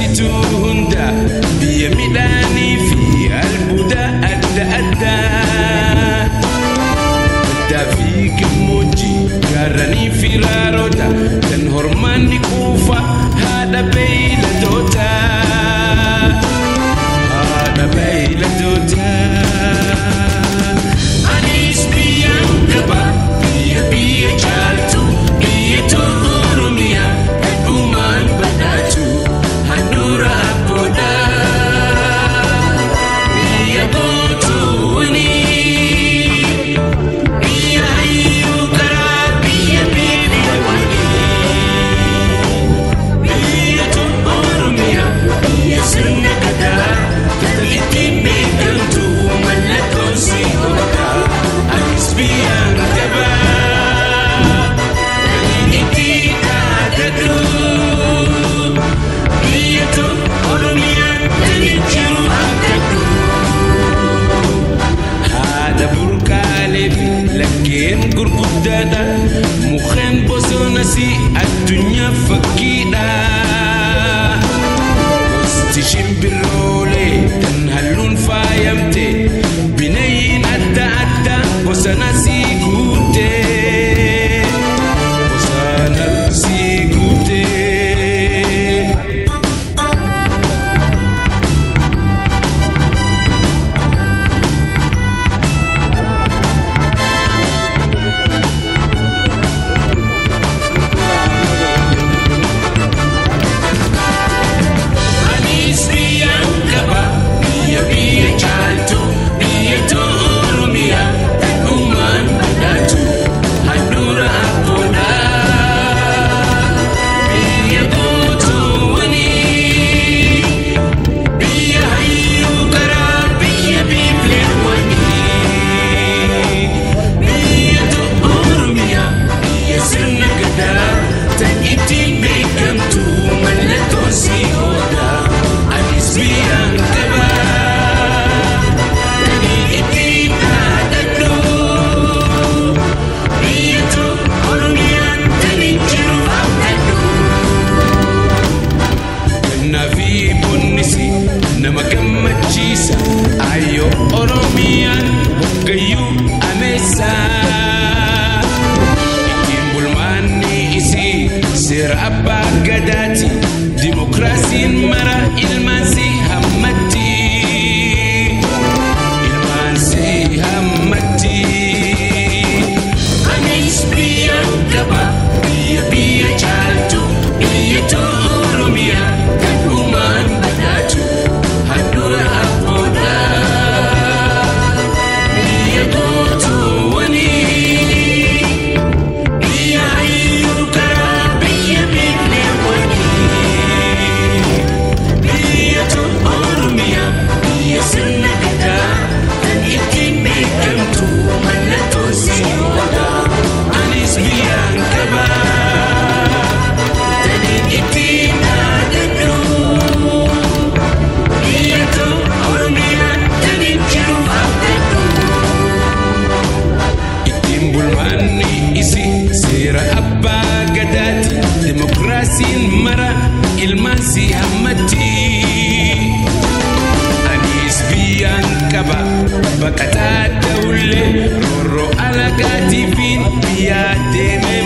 miidhagsituu hunda biyya midhaanii fi albuuda adda addaa addaa fi gammoojjii gaarranii fi raaroota kan hormaanni quufa haadha beeyladoota anis biyyaan qaba biyya caaltu biyya Oromiyaa heddumaan badhaatu handhuura abboodha biyya gootuuni biyya hayyuu karaa biyya beelewani biyya Oromiyaa biyya sirna gadaa ittiin beekamtu mallattoon si godha anis biyyaan qaba itti dhaadadhu biyya Oromiyaan tani jiru abdadhu haadha burqaalee fi laggeen gurguddaadha mukkeen bosonas addunyaa fakkiidha gosti shimbiroolee kan halluun faayamte binayyiin adda addaa bosona sii guute bosona sii guute anis biyyaan qaba biyya caaltu biyya Oromiyaa heddumaan badhaatu handhuura abboodha biyya gootuuni biyya hayyuu karaa biyya beelewani biyya Oromiyaa biyya sirna gadaa tan ittiin beekamtu mallattoon si godha anis biyyaan qaba ittiin dhaadadhu biyya Oromiyaan tani jiru abdadhu gannaa fi bonnisi nama gammachiisa ayyoo Oromiyaan hoggayyuu ameessa ittiin bulmaanni isii seera abbaa gadaati dimokiraasiin mara ilmaan si hammatti ilmaan si hammatti anis biyyaan qaba biyya caaltu biyya Oromiyaa heddumaan badhaatu handhuura abboodha biyya gootuuni biyya hayyuu karaa biyya beelewani biyya Oromiyaa biyya sirna gadaa kan ittiin beekamtu mallattoon si godha anis biyyaan qaba tani ittiin dhaadadhu biyya Oromiyaan tani jiru abdadhu ittiin bulmaanni isi seera abbaa gadaati dimokiraasiin mara ilmaan si hammatti anis biyyaan qaba baqataa ta'ullee roorroo alagaatii fi biyyaa deeme